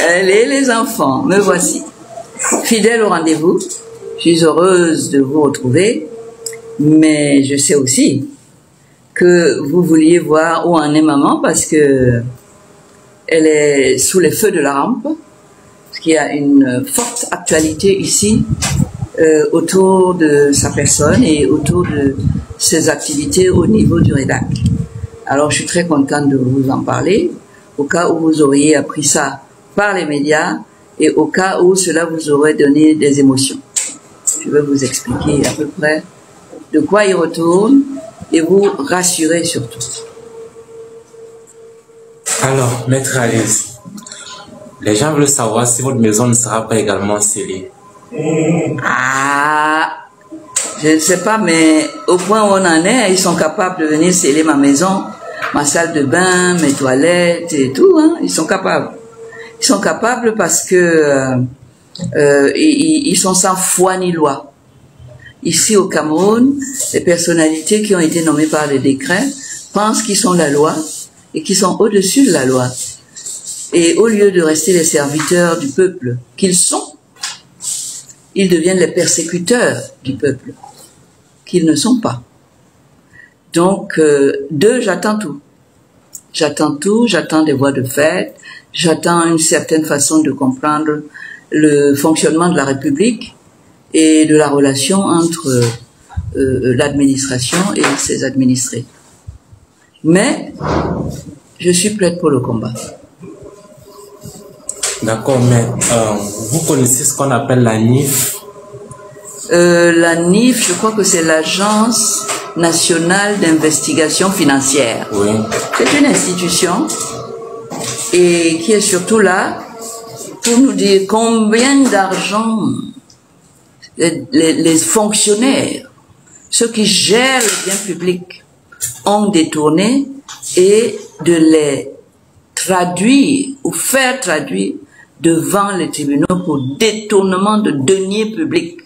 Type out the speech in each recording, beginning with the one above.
Allez les enfants, me voici. Fidèle au rendez-vous, je suis heureuse de vous retrouver, mais je sais aussi que vous vouliez voir où en est maman parce que elle est sous les feux de la rampe, parce qu'il y a une forte actualité ici autour de sa personne et autour de ses activités au niveau du REDAC. Alors je suis très contente de vous en parler, au cas où vous auriez appris ça par les médias et au cas où cela vous aurait donné des émotions. Je vais vous expliquer à peu près de quoi il retourne et vous rassurer surtout. Alors, Maître Alice, les gens veulent savoir si votre maison ne sera pas également scellée. Ah, je ne sais pas, mais au point où on en est, ils sont capables de venir sceller ma maison, ma salle de bain, mes toilettes et tout, hein. Ils sont capables. Ils sont capables parce que ils sont sans foi ni loi. Ici au Cameroun, les personnalités qui ont été nommées par les décrets pensent qu'ils sont la loi et qu'ils sont au-dessus de la loi. Et au lieu de rester les serviteurs du peuple qu'ils sont, ils deviennent les persécuteurs du peuple qu'ils ne sont pas. Donc, d'eux, j'attends tout. J'attends tout, j'attends des voies de fait, j'attends une certaine façon de comprendre le fonctionnement de la République et de la relation entre l'administration et ses administrés. Mais, je suis prête pour le combat. D'accord, mais vous connaissez ce qu'on appelle la NIF? La NIF, je crois que c'est l'Agence nationale d'investigation financière. Oui. C'est une institution et qui est surtout là pour nous dire combien d'argent les fonctionnaires, ceux qui gèrent les biens publics, ont détourné et de les traduire ou faire traduire devant les tribunaux pour détournement de deniers publics.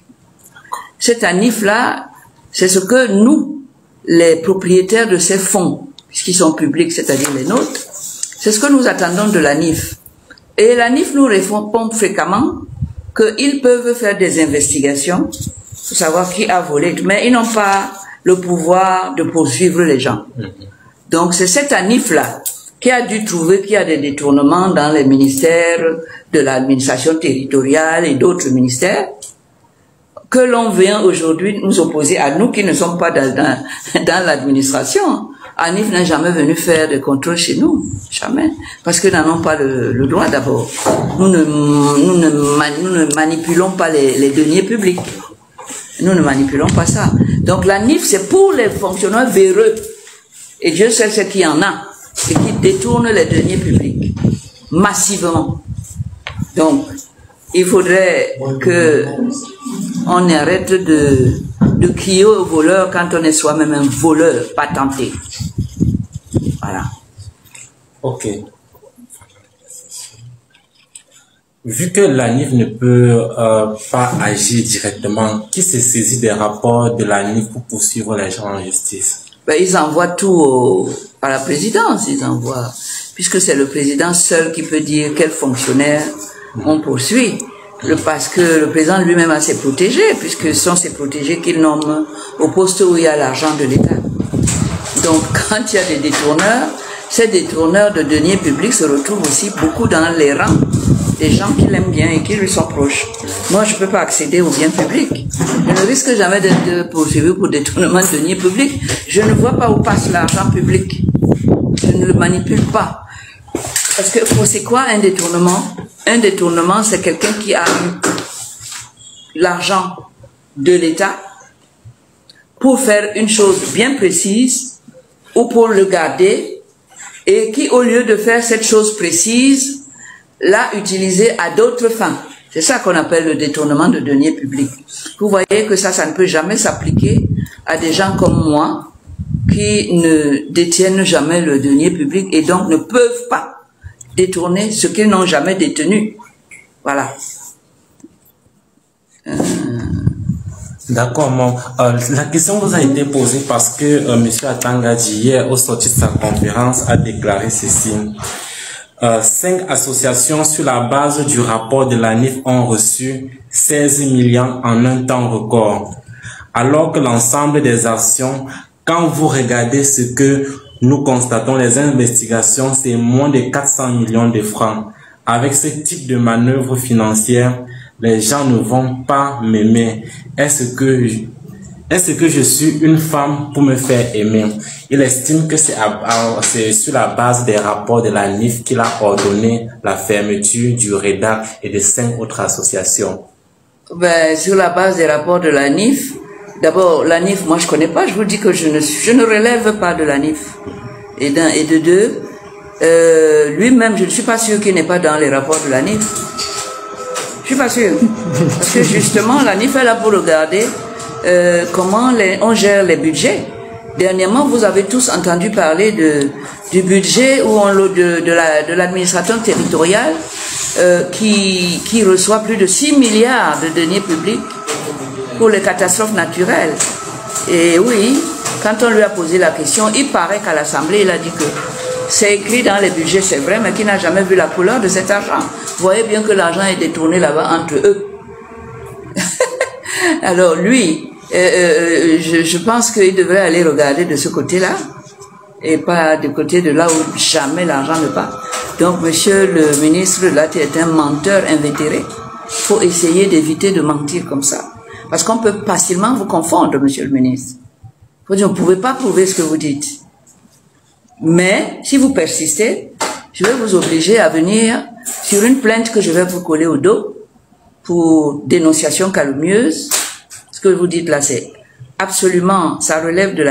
Cette ANIF-là, c'est ce que nous, les propriétaires de ces fonds, puisqu'ils sont publics, c'est-à-dire les nôtres, c'est ce que nous attendons de l'ANIF. Et l'ANIF nous répond fréquemment qu'ils peuvent faire des investigations pour savoir qui a volé, mais ils n'ont pas le pouvoir de poursuivre les gens. Donc c'est cette ANIF-là qui a dû trouver qu'il y a des détournements dans les ministères de l'administration territoriale et d'autres ministères, que l'on vient aujourd'hui nous opposer à nous qui ne sommes pas dans l'administration. ANIF n'est jamais venu faire des contrôles chez nous, jamais, parce que nous n'avons pas le droit d'abord. Nous ne manipulons pas les deniers publics. Nous ne manipulons pas ça. Donc l'ANIF, c'est pour les fonctionnaires véreux. Et Dieu seul sait qu'il y en a, et qui détournent les deniers publics, massivement. Donc, il faudrait que on arrête de crier aux voleurs quand on est soi-même un voleur patenté. Voilà. Ok. Vu que l'ANIF ne peut pas agir directement, qui se saisit des rapports de l'ANIF pour poursuivre les gens en justice? Ben, ils envoient tout à la présidence, ils envoient, puisque c'est le président seul qui peut dire quel fonctionnaire on poursuit. Parce que le président lui-même a ses protégés, puisque ce sont ses protégés qu'il nomme au poste où il y a l'argent de l'État. Donc, quand il y a des détourneurs, ces détourneurs de deniers publics se retrouvent aussi beaucoup dans les rangs des gens qui l'aiment bien et qui lui sont proches. Moi, je ne peux pas accéder aux biens publics. Je ne risque jamais d'être poursuivi pour détournement de deniers publics. Je ne vois pas où passe l'argent public. Je ne le manipule pas. Parce que c'est quoi un détournement? Un détournement, c'est quelqu'un qui a eu l'argent de l'État pour faire une chose bien précise ou pour le garder et qui, au lieu de faire cette chose précise, l'a utilisé à d'autres fins. C'est ça qu'on appelle le détournement de deniers publics. Vous voyez que ça ne peut jamais s'appliquer à des gens comme moi qui ne détiennent jamais le denier public et donc ne peuvent pas détourner ce qu'ils n'ont jamais détenu. Voilà. D'accord, bon. La question vous a été posée parce que M. Atangadi, hier, au sortir de sa conférence, a déclaré ceci. 5 associations sur la base du rapport de l'ANIF ont reçu 16 millions en un temps record. Alors que l'ensemble des actions, quand vous regardez ce que nous constatons, les investigations, c'est moins de 400 millions de francs. Avec ce type de manœuvre financière, les gens ne vont pas m'aimer. Est-ce que je suis une femme pour me faire aimer? Il estime que c'est sur la base des rapports de l'ANIF qu'il a ordonné la fermeture du REDAC et de 5 autres associations. Ben, sur la base des rapports de l'ANIF, d'abord, l'ANIF, moi je connais pas, je vous dis que je ne relève pas de l'ANIF. Et de deux, lui-même, je ne suis pas sûr qu'il n'est pas dans les rapports de l'ANIF. Je suis pas sûr. Parce que justement, l'ANIF est là pour regarder comment on gère les budgets. Dernièrement, vous avez tous entendu parler du budget de l'administration territoriale qui reçoit plus de 6 milliards de deniers publics pour les catastrophes naturelles. Et oui, quand on lui a posé la question, il paraît qu'à l'Assemblée, il a dit que c'est écrit dans les budgets, c'est vrai, mais qu'il n'a jamais vu la couleur de cet argent. Vous voyez bien que l'argent est détourné là-bas entre eux. Alors lui, je pense qu'il devrait aller regarder de ce côté-là et pas du côté de là où jamais l'argent ne part. Donc, monsieur le ministre, là, tu es un menteur invétéré. Il faut essayer d'éviter de mentir comme ça. Parce qu'on peut facilement vous confondre, monsieur le ministre. Vous ne pouvez pas prouver ce que vous dites. Mais, si vous persistez, je vais vous obliger à venir sur une plainte que je vais vous coller au dos pour dénonciation calomnieuse. Ce que vous dites là, c'est absolument, ça relève de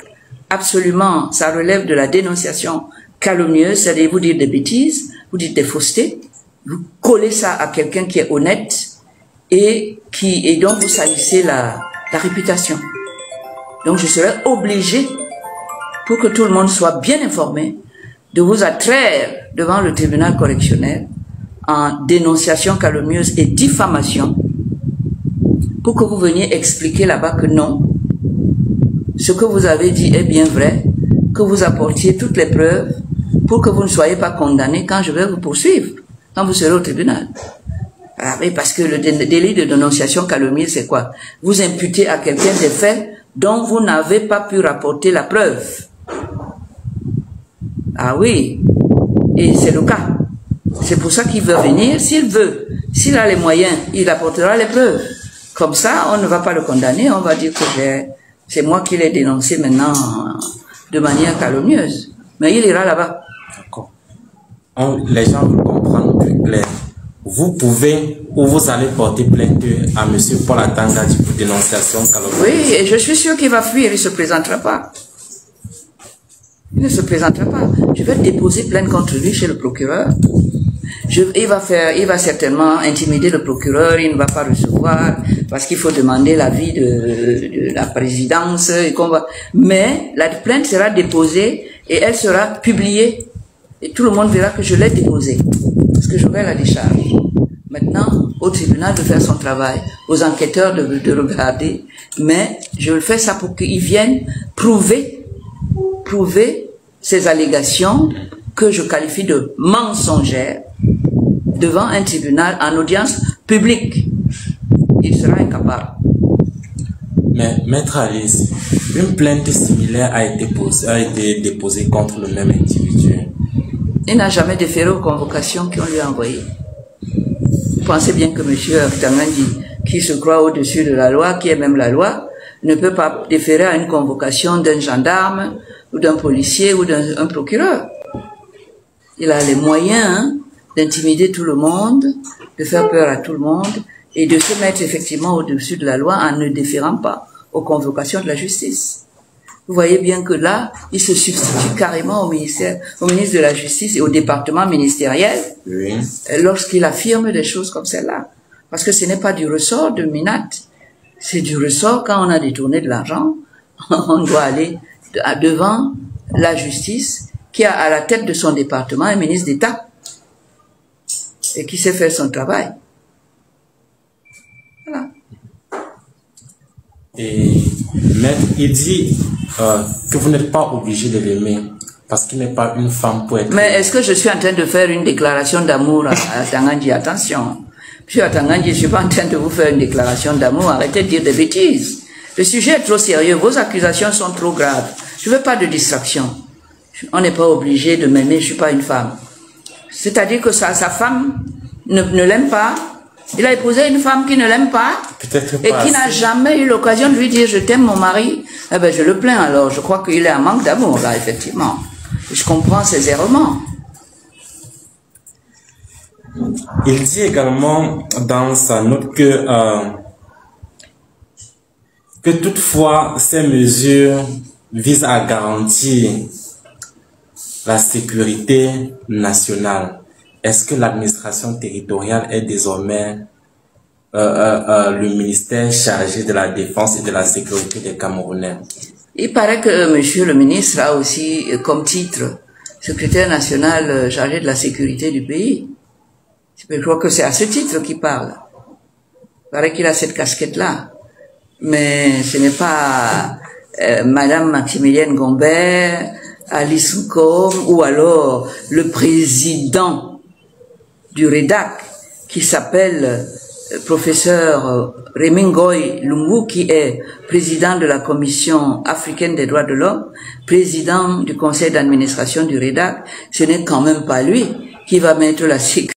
la dénonciation calomnieuse, c'est-à-dire vous dites des bêtises, vous dites des faussetés, vous collez ça à quelqu'un qui est honnête et donc vous salissez la réputation. Donc je serai obligé, pour que tout le monde soit bien informé, de vous attraire devant le tribunal correctionnel en dénonciation calomnieuse et diffamation, pour que vous veniez expliquer là-bas que non, ce que vous avez dit est bien vrai, que vous apportiez toutes les preuves pour que vous ne soyez pas condamné quand je vais vous poursuivre, quand vous serez au tribunal. Ah oui, parce que le délit de dénonciation calomnieuse, c'est quoi? Vous imputez à quelqu'un des faits dont vous n'avez pas pu rapporter la preuve. Ah oui, et c'est le cas. C'est pour ça qu'il veut venir. S'il veut, s'il a les moyens, il apportera les preuves. Comme ça, on ne va pas le condamner, on va dire que c'est moi qui l'ai dénoncé maintenant de manière calomnieuse. Mais il ira là-bas. D'accord. Les gens veulent comprendre plus clair. Vous pouvez ou vous allez porter plainte à M. Paul Atanga pour dénonciation calomnieuse. Oui, et je suis sûr qu'il va fuir, il ne se présentera pas. Il ne se présentera pas. Je vais déposer plainte contre lui chez le procureur. Il va certainement intimider le procureur, il ne va pas recevoir, parce qu'il faut demander l'avis de la présidence, mais la plainte sera déposée et elle sera publiée. Et tout le monde verra que je l'ai déposée, parce que j'aurai la décharge. Maintenant, au tribunal de faire son travail, aux enquêteurs de regarder, mais je fais ça pour qu'ils viennent prouver ces allégations que je qualifie de mensongères devant un tribunal en audience publique. Il sera incapable. Mais, Maître Alice, une plainte similaire a été déposée contre le même individu. Il n'a jamais déféré aux convocations qu'on lui a envoyées. Vous pensez bien que M. Tangandi, qui se croit au-dessus de la loi, qui est même la loi, ne peut pas déférer à une convocation d'un gendarme, ou d'un policier, ou d'un procureur. Il a les moyens d'intimider tout le monde, de faire peur à tout le monde, et de se mettre effectivement au-dessus de la loi en ne déférant pas aux convocations de la justice. Vous voyez bien que là, il se substitue carrément au ministre de la Justice et au département ministériel, oui, lorsqu'il affirme des choses comme celle-là. Parce que ce n'est pas du ressort de Minat, c'est du ressort quand on a détourné de l'argent, on doit aller devant la justice qui a à la tête de son département un ministre d'État et qui sait faire son travail. Voilà. Et Maître, il dit que vous n'êtes pas obligé de l'aimer. Parce qu'il n'est pas une femme pour être... Mais est-ce que je suis en train de faire une déclaration d'amour à Tangandji? Attention. Monsieur Tangandji, je ne suis pas en train de vous faire une déclaration d'amour. Arrêtez de dire des bêtises. Le sujet est trop sérieux. Vos accusations sont trop graves. Je ne veux pas de distraction. On n'est pas obligé de m'aimer. Je ne suis pas une femme. C'est-à-dire que sa femme ne l'aime pas. Il a épousé une femme qui ne l'aime pas. Peut-être et qui n'a jamais eu l'occasion de lui dire je t'aime mon mari. Eh ben je le plains alors. Je crois qu'il est en manque d'amour là, effectivement. Je comprends ses errements. Il dit également dans sa note que toutefois ces mesures visent à garantir la sécurité nationale. Est-ce que l'administration territoriale est désormais le ministère chargé de la défense et de la sécurité des Camerounais? Il paraît que monsieur le ministre a aussi comme titre secrétaire national chargé de la sécurité du pays. Je crois que c'est à ce titre qu'il parle. Il paraît qu'il a cette casquette-là. Mais ce n'est pas Madame Maximilienne Gombert, Alice Nkom ou alors le président du REDAC qui s'appelle professeur Remingoy Lungu, qui est président de la Commission africaine des droits de l'homme, président du conseil d'administration du REDAC. Ce n'est quand même pas lui qui va mettre la sécurité